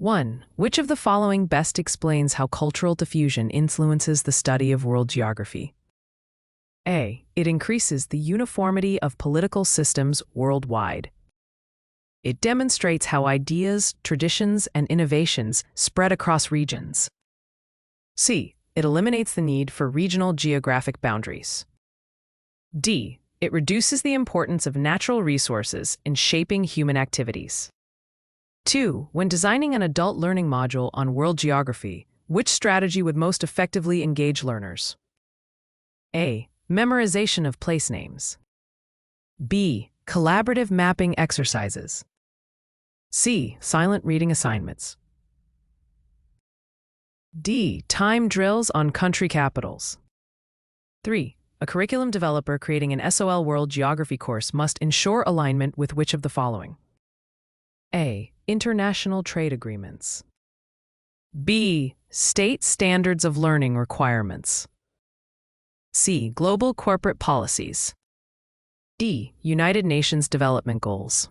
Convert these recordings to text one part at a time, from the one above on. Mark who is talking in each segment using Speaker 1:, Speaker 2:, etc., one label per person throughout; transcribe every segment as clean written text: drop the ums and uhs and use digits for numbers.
Speaker 1: 1. Which of the following best explains how cultural diffusion influences the study of world geography? A. It increases the uniformity of political systems worldwide. It demonstrates how ideas, traditions, and innovations spread across regions. C. It eliminates the need for regional geographic boundaries. D. It reduces the importance of natural resources in shaping human activities. 2. When designing an adult learning module on world geography, which strategy would most effectively engage learners? A. Memorization of place names. B. Collaborative mapping exercises. C. Silent reading assignments. D. Time drills on country capitals. 3. A curriculum developer creating an SOL World Geography course must ensure alignment with which of the following? A. International trade agreements. B. State standards of learning requirements. C. Global corporate policies. D. United Nations Development Goals.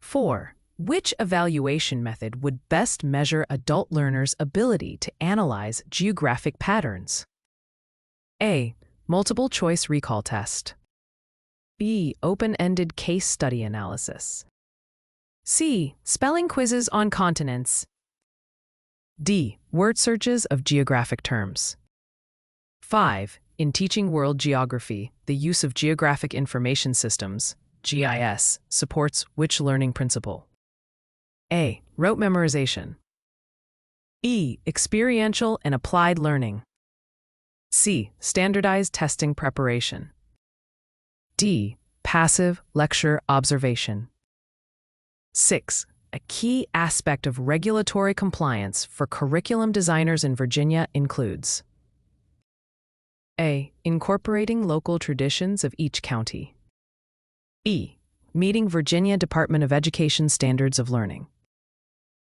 Speaker 1: 4. Which evaluation method would best measure adult learners' ability to analyze geographic patterns? A. Multiple choice recall test. B. Open-ended case study analysis. C. Spelling quizzes on continents. D. Word searches of geographic terms. 5. In teaching world geography, the use of geographic information systems, GIS, supports which learning principle? A. Rote memorization. E. Experiential and applied learning. C. Standardized testing preparation. D. Passive lecture observation. 6. A key aspect of regulatory compliance for curriculum designers in Virginia includes A. Incorporating local traditions of each county. B. Meeting Virginia Department of Education standards of learning.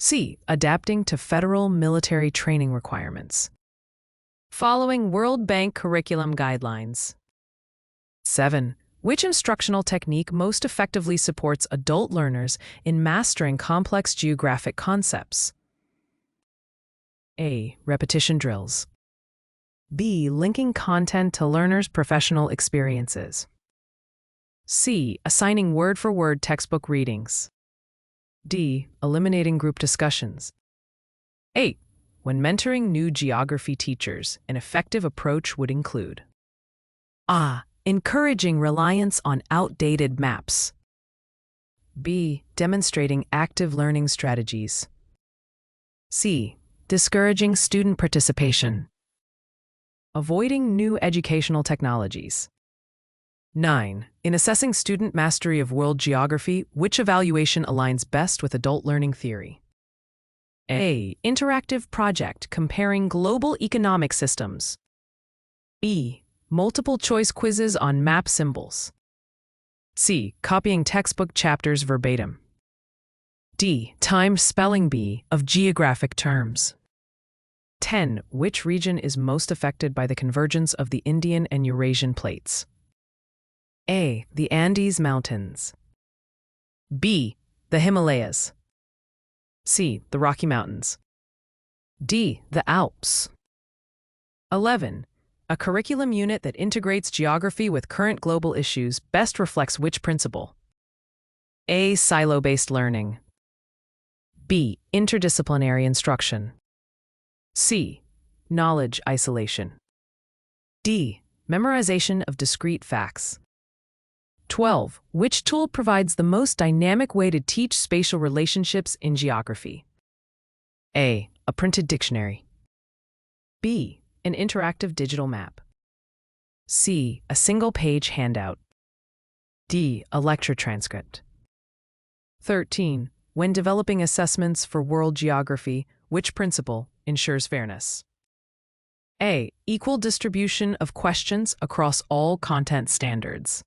Speaker 1: C. Adapting to federal military training requirements. Following World Bank curriculum guidelines. 7. Which instructional technique most effectively supports adult learners in mastering complex geographic concepts? A. Repetition drills. B. Linking content to learners' professional experiences. C. Assigning word-for-word textbook readings. D. Eliminating group discussions. 8. When mentoring new geography teachers, an effective approach would include A. Encouraging reliance on outdated maps. B. Demonstrating active learning strategies. C. Discouraging student participation. Avoiding new educational technologies. 9. In assessing student mastery of world geography, which evaluation aligns best with adult learning theory? A. Interactive project comparing global economic systems. B. Multiple choice quizzes on map symbols. C. Copying textbook chapters verbatim. D. Timed spelling bee of geographic terms. 10. Which region is most affected by the convergence of the Indian and Eurasian plates? A. The Andes Mountains. B. The Himalayas. C. The Rocky Mountains. D. The Alps. 11. A curriculum unit that integrates geography with current global issues best reflects which principle? A. Silo-based learning. B. Interdisciplinary instruction. C. Knowledge isolation. D. Memorization of discrete facts. 12. Which tool provides the most dynamic way to teach spatial relationships in geography? A. A printed dictionary. B. An interactive digital map. C. A single-page handout. D. A lecture transcript. 13. When developing assessments for world geography, which principle ensures fairness? A. Equal distribution of questions across all content standards.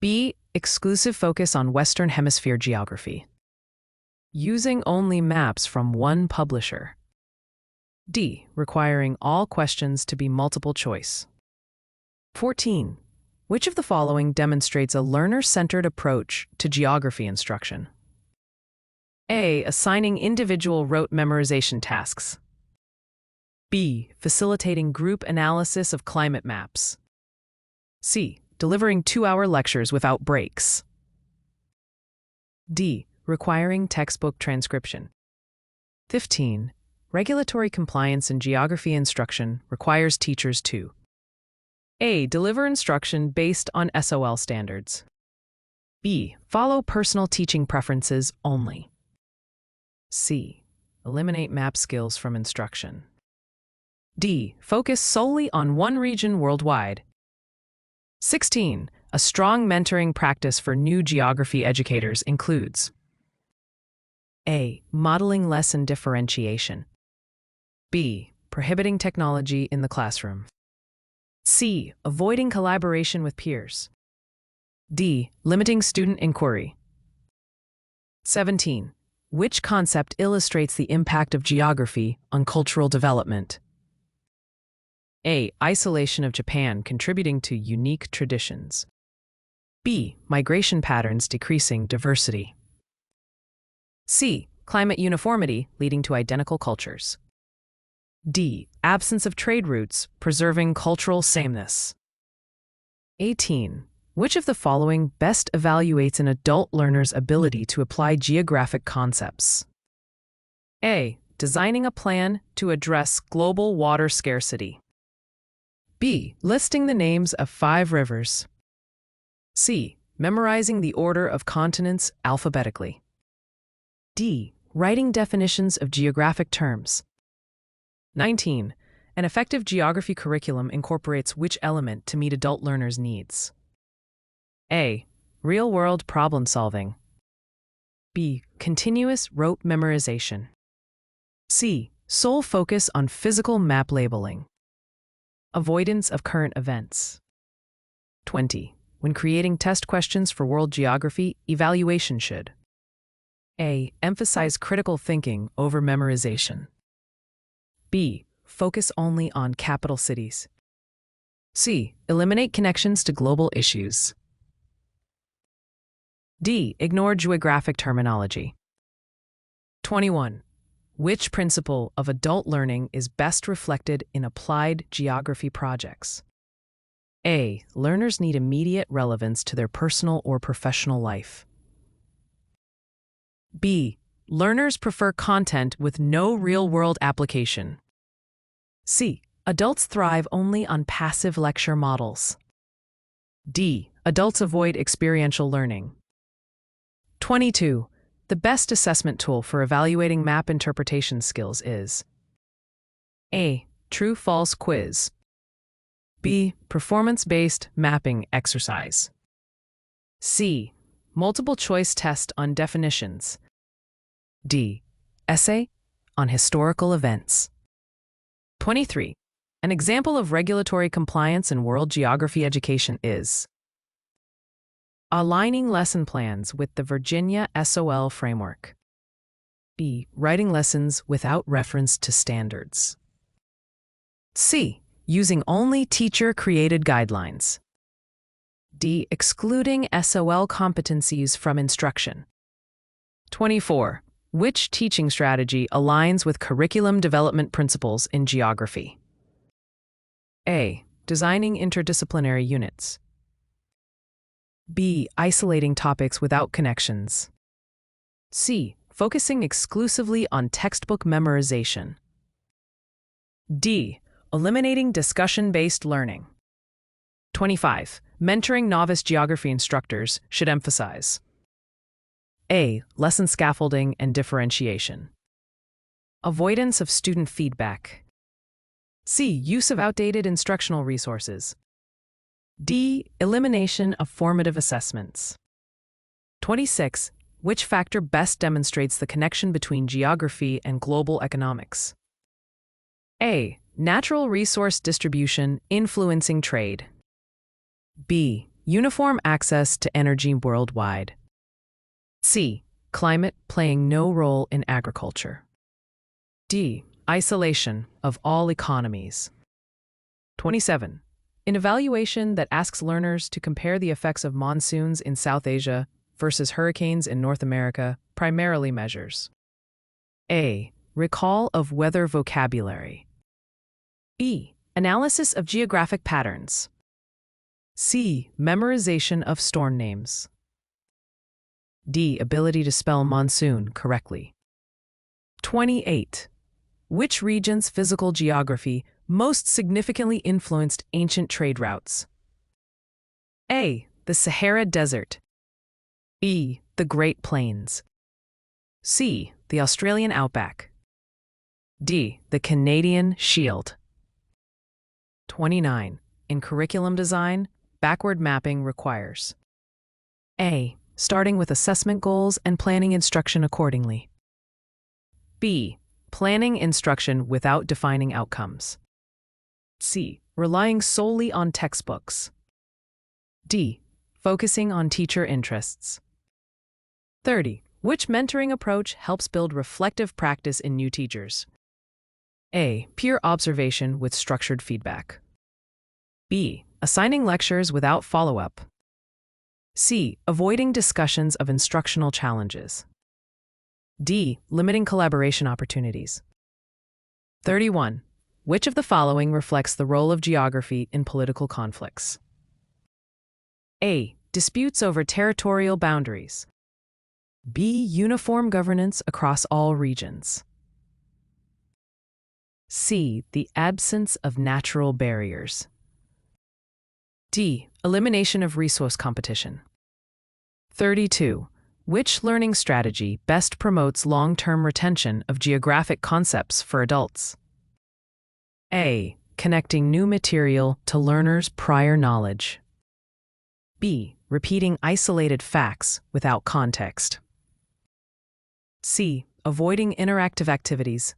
Speaker 1: B. Exclusive focus on Western Hemisphere geography. Using only maps from one publisher. D. Requiring all questions to be multiple choice. 14. Which of the following demonstrates a learner-centered approach to geography instruction? A. Assigning individual rote memorization tasks. B. Facilitating group analysis of climate maps. C. Delivering 2-hour lectures without breaks. D. Requiring textbook transcription. 15. Regulatory compliance in geography instruction requires teachers to A. Deliver instruction based on SOL standards. B. Follow personal teaching preferences only. C. Eliminate map skills from instruction. D. Focus solely on one region worldwide. 16. A strong mentoring practice for new geography educators includes A. Modeling lesson differentiation. B. Prohibiting technology in the classroom. C. Avoiding collaboration with peers. D. Limiting student inquiry. 17. Which concept illustrates the impact of geography on cultural development? A. Isolation of Japan contributing to unique traditions. B. Migration patterns decreasing diversity. C. Climate uniformity leading to identical cultures. D. Absence of trade routes preserving cultural sameness. 18. Which of the following best evaluates an adult learner's ability to apply geographic concepts? A. Designing a plan to address global water scarcity. B. Listing the names of 5 rivers. C. Memorizing the order of continents alphabetically. D. Writing definitions of geographic terms. 19. An effective geography curriculum incorporates which element to meet adult learners' needs? A. Real-world problem solving. B. Continuous rote memorization. C. Sole focus on physical map labeling. Avoidance of current events. 20. When creating test questions for world geography, evaluation should A. Emphasize critical thinking over memorization. B. Focus only on capital cities. C. Eliminate connections to global issues. D. Ignore geographic terminology. 21. Which principle of adult learning is best reflected in applied geography projects? A. Learners need immediate relevance to their personal or professional life. B. Learners prefer content with no real-world application. C. Adults thrive only on passive lecture models. D. Adults avoid experiential learning. 22. The best assessment tool for evaluating map interpretation skills is A. True-false quiz. B. Performance-based mapping exercise. C. Multiple-choice test on definitions. D. Essay on historical events. 23. An example of regulatory compliance in world geography education is aligning lesson plans with the Virginia SOL framework. B. Writing lessons without reference to standards. C. Using only teacher-created guidelines. D. Excluding SOL competencies from instruction. 24. Which teaching strategy aligns with curriculum development principles in geography? A. Designing interdisciplinary units. B. Isolating topics without connections. C. Focusing exclusively on textbook memorization. D. Eliminating discussion-based learning. 25. Mentoring novice geography instructors should emphasize A. Lesson scaffolding and differentiation. Avoidance of student feedback. C. Use of outdated instructional resources. D. Elimination of formative assessments. 26. Which factor best demonstrates the connection between geography and global economics? A. Natural resource distribution influencing trade. B. Uniform access to energy worldwide. C. Climate playing no role in agriculture. D. Isolation of all economies. 27. An evaluation that asks learners to compare the effects of monsoons in South Asia versus hurricanes in North America primarily measures? A. Recall of weather vocabulary. B. Analysis of geographic patterns. C. Memorization of storm names. D. Ability to spell monsoon correctly. 28. Which region's physical geography most significantly influenced ancient trade routes? A. The Sahara Desert. B. The Great Plains. C. The Australian Outback. D. The Canadian Shield. 29. In curriculum design, backward mapping requires A. Starting with assessment goals and planning instruction accordingly. B. Planning instruction without defining outcomes. C. Relying solely on textbooks. D. Focusing on teacher interests. 30. Which mentoring approach helps build reflective practice in new teachers? A. Peer observation with structured feedback. B. Assigning lectures without follow-up. C. Avoiding discussions of instructional challenges. D. Limiting collaboration opportunities. 31. Which of the following reflects the role of geography in political conflicts? A. Disputes over territorial boundaries. B. Uniform governance across all regions. C. The absence of natural barriers. D. Elimination of resource competition. 32. Which learning strategy best promotes long-term retention of geographic concepts for adults? A. Connecting new material to learners' prior knowledge. B. Repeating isolated facts without context. C. Avoiding interactive activities.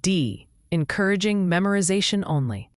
Speaker 1: D. Encouraging memorization only.